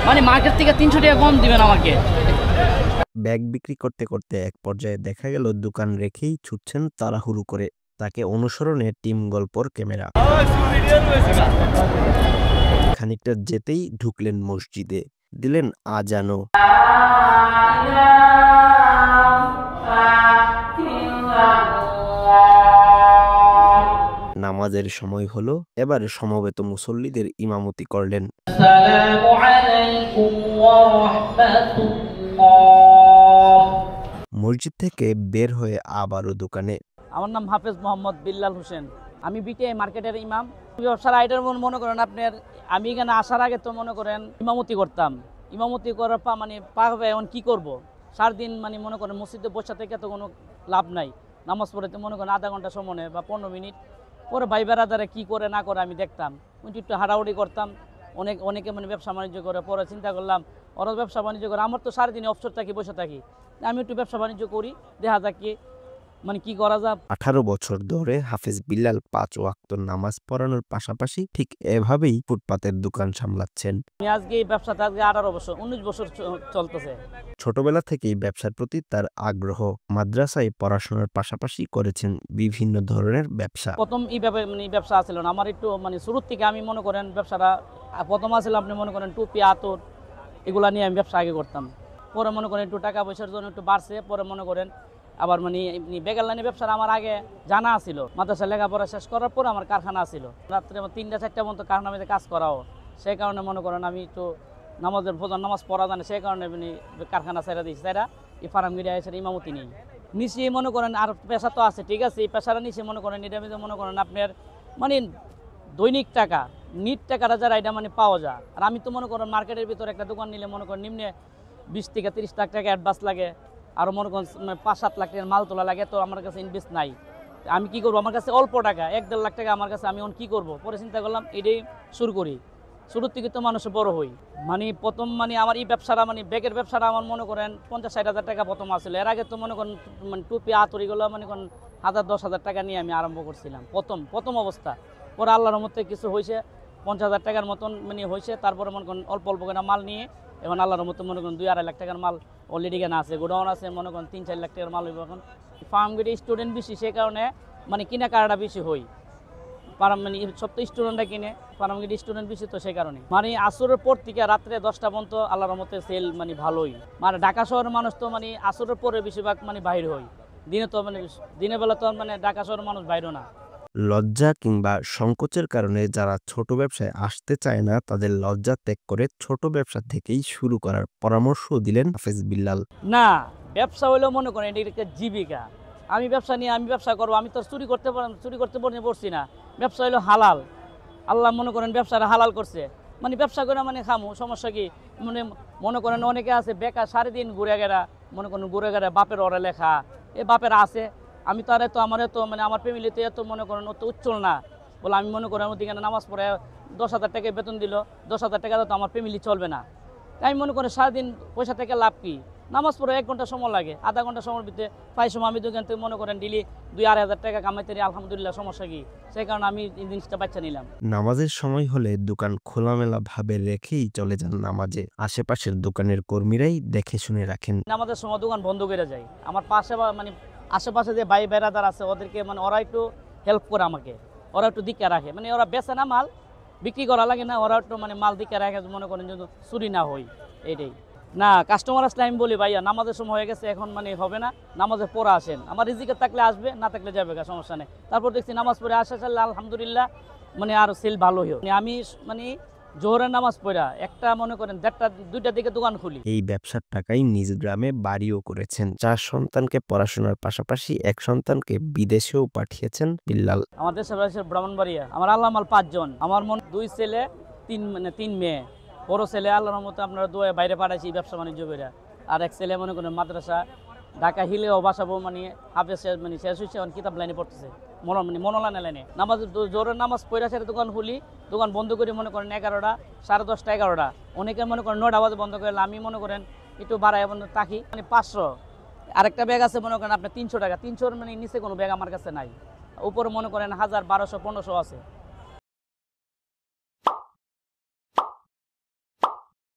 মানে মার্কেট থেকে 300 টাকা কম দিবেন আমাকে। ব্যাগ বিক্রি করতে করতে এক পর্যায়ে দেখা গেল দোকান রেখেই ছুটছেন তাড়াহুড়ো করে। তাকে অনুসরণে টিম গল্পর ক্যামেরা। খানিকটা যেতেই ঢুকলেন মসজিদে, দিলেন আজানও। নামাজের সময় হলো, এবার সমবেত মুসল্লিদের ইমামতি করলেন। আসসালামু আলাইকুম ওয়া রাহমাতুল্লাহ। মসজিদ থেকে বের হয়ে আবারও দোকানে। আমার নাম হাফেজ মোহাম্মদ বিল্লাল হোসেন। আমি বিটিআই মার্কেটের ইমাম। ব্যবসার আইডার মনে করেন আপনার, আমি এখানে আসার আগে তো মনে করেন ইমামতি করতাম। ইমামতি করার মানে পাবে এখন কি করব, সারাদিন মানে মনে করেন মসজিদে বসা থেকে তো কোনো লাভ নাই। নামাজ পড়তে মনে করেন আধা ঘন্টা সময় বা 15 মিনিট পরে ভাই বেড়াদারে কী করে না করে আমি দেখতাম, একটু হাঁটাহুটি করতাম। অনেকে মানে ব্যবসা বাণিজ্য করে, পরে চিন্তা করলাম ওরা ব্যবসা বাণিজ্য করে, আমার তো সারাদিনে অবসর থাকি, বসে থাকি, আমি একটু ব্যবসা বাণিজ্য করি, দেখা যাক কি মানে কি করা যায়। 18 বছর ধরে হাফেজ বিল্লাল 5 ওয়াক্ত নামাজ পড়ানোর পাশাপাশি ঠিক এভাবেই ফুটপাতের দোকান সামলাচ্ছেন। আমি আজকে এই ব্যবসাতে আজকে 18 বছর 19 বছর চলতেছে। ছোটবেলা থেকেই ব্যবসার প্রতি তার আগ্রহ। মাদ্রাসায় পড়াশোনার পাশাপাশি করেছেন বিভিন্ন ধরনের ব্যবসা। প্রথম এইভাবে মানে ব্যবসা ছিল না আমার, একটু মানে শুরুর থেকে আমি মনে করেন ব্যবসাটা প্রথম আসলে আপনি মনে করেন টুপি আতর এগুলা নিয়ে আমি ব্যবসা আগে করতাম। পরে মনে করেন একটু টাকা পয়সার জন্য একটু বাড়ছে, পরে মনে করেন আবার মানে বেগার লাইনে ব্যবসাটা আমার আগে জানা ছিল। মাদ্রাসা লেখাপড়া শেষ করার পর আমার কারখানা ছিল, রাত্রে আমার 3টা-4টা পর্যন্ত কারখানা মধ্যে কাজ করাও। সেই কারণে মনে করেন আমি একটু নামাজের ভোজন নামাজ পড়া জানে, সেই কারণে মানে কারখানা ছেড়ে দিয়েছি, তাইরা এই ফার্মগিরি এসে ইমামতি নেই নিচে মনে করেন। আর পেশা তো আছে, ঠিক আছে, এই পেশাটা নিচে মনে করেন এটা মনে করেন আপনার মানে দৈনিক টাকা নিট টাকাটা যারা এটা মানে পাওয়া যায়। আর আমি তো মনে করেন মার্কেটের ভিতরে একটা দোকান নিলে মনে করেন নিম্নে 20 থেকে 30 লাখ টাকা অ্যাডভান্স লাগে, আরও মনে করেন 5-7 লাখ টাকার মাল তোলা লাগে, তো আমার কাছে ইনভেস্ট নাই। আমি কি করবো, আমার কাছে অল্প টাকা 1-1.5 লাখ টাকা আমার কাছে, আমি এখন কী করবো, পরে চিন্তা করলাম এটাই শুরু করি। শুরুর থেকে তো মানুষ বড় হই। মানে প্রথম মানে আমার এই ব্যবসাটা মানে ব্যাগের ব্যবসাটা আমার মনে করেন 50-60 হাজার টাকা প্রথম আসছিল। এর আগে তো মনে করেন মানে টুপি আতরিগুলো মনে করেন 1000-10 হাজার টাকা নিয়ে আমি আরম্ভ করছিলাম প্রথম অবস্থা। পরে আল্লাহর রহমতে কিছু হয়েছে, 50,000 টাকার মতন মানে হয়েছে। তারপরে মনে করেন অল্প অল্প করে মাল নিয়ে এখন আল্লাহর রহমতে মনে করেন 2-2.5 লাখ টাকার মাল অলরেডি কেনা আছে, গোডাউন আছে, মনে করেন 3-4 লাখ টাকার মাল হইব। এখন ফার্মগেটে স্টুডেন্ট বেশি, সেই কারণে মানে কিনা কারটা বেশি হই। মানে সব তো স্টুডেন্টরা কিনে, ফার্মগেটে স্টুডেন্ট বেশি, তো সেই কারণে মানে আসরের পর থেকে রাত্রে 10টা পর্যন্ত আল্লাহর রহমতে সেল মানে ভালোই। মানে ঢাকা শহরের মানুষ তো মানে আসরের পরে বেশিরভাগ মানে বাইর হয়, দিনে তো মানে দিনের বেলা তো মানে ঢাকা শহরের মানুষ বাইরও না। লজ্জা কিংবা সংকোচের কারণে যারা ছোট ব্যবসায় আসতে চায় না, তাদের লজ্জা ত্যাগ করে ছোট ব্যবসা থেকেই শুরু করার পরামর্শ দিলেন হাফেজ বিল্লাল। না, ব্যবসা হইলেও মনে করেন এটা একটা জীবিকা। আমি ব্যবসা নিয়ে আমি ব্যবসা করবো, আমি তো চুরি করতে পড়ছি না। ব্যবসা হইলো হালাল, আল্লাহ মনে করেন ব্যবসাটা হালাল করছে, মানে ব্যবসা করে মানে খামু, সমস্যা কি। মনে করেন অনেকে আছে বেকার, সারাদিন ঘুরে গেরা, মনে করেন ঘুরে গেরা বাপের ওরা লেখা, এ বাপের আছে, আমি তো আর এত আমার এত মানে আমার ফ্যামিলিতে এত মনে করেন অত উচ্চল না বলে আমি মনে করেন ওদিকে নামাজ পড়ে 10,000 টাকা বেতন দিল, 10,000 টাকা তো আমার ফ্যামিলি চলবে না। আমি মনে করি সারাদিন পয়সা থেকে লাভ কি, নামাজ পড়ে 1 ঘন্টা সময় লাগে, আধা ঘন্টা সময়ের ভিতরে প্রায় সময় আমি দোকান থেকে মনে করেন ডেলি 2-2.5 হাজার টাকা কামাইতে পারি, আলহামদুলিল্লাহ, সমস্যা কি। সেই কারণে আমি এই জিনিসটা বাচ্চা নিলাম। নামাজের সময় হলে দোকান খোলামেলা ভাবে রেখেই চলে যান নামাজে। আশেপাশের দোকানের কর্মীরাই দেখে শুনে রাখেন। নামাজের সময় দোকান বন্ধ করে যায়। আমার পাশে মানে আশেপাশে যে ভাই বেড়াদার আছে ওদেরকে মানে ওরা একটু হেল্প করে আমাকে, ওরা একটু দিকে রাখে, মানে ওরা বেচে না মাল বিক্রি করা লাগে না, ওরা একটু মানে মাল দিকে রাখে, মনে করেন যদি চুরি না হয় এইটাই। না, কাস্টমার আসলে আমি বলি ভাইয়া নামাজের সময় হয়ে গেছে, এখন মানে হবে না, নামাজে পড়া আসেন, আমার রিজিকে থাকলে আসবে, না থাকলে যাবে, সমস্যা নেই। তারপর দেখছি নামাজ পড়ে আসা চাল্লাহ আলহামদুলিল্লাহ মানে আর সেল ভালো হইও। আমি মানে জোহরের নামাজ পড়া একটা মনে করেন 1টা-2টার দিকে দোকান খুলি। এই ব্যবসার টাকায় নিজ গ্রামে বাড়িও করেছেন। 4 সন্তানকে পড়াশোনার পাশাপাশি 1 সন্তানকে বিদেশেও পাঠিয়েছেন বিল্লাল। আমার দেশের বাড়ি ব্রাহ্মণবাড়িয়া। আমার আল্লাহ মাল 5 জন, আমার 2 ছেলে 3 মেয়ে। বড় ছেলে আল্লাহর মতো আপনারা দুয়ে বাইরে পাঠাইছি ব্যবসা বাণিজ্য করে, আর এক ছেলে মনে করেন মাদ্রাসা ঢাকা হিলেও বাসাবো মানে হাফেজ মানে শেষ হয়েছে, এখন কিতাব লাইনে পড়তেছে, মনোলাইনে লাইনে। নামাজ জোরের নামাজ পড়া সেটা দোকান খুলি, দোকান বন্ধ করি মনে করেন 11টা, 10:30টা, 11টা, অনেকে মনে করেন 9টা বাজে বন্ধ করে, আমি মনে করেন একটু বাড়াই বন্ধ থাকি মানে 500। আরেকটা ব্যাগ আছে মনে করেন আপনার 300 টাকা, 300 মানে নিচে কোনো ব্যাগ আমার কাছে নাই, উপরে মনে করেন 1000, 1200, 1500 আছে।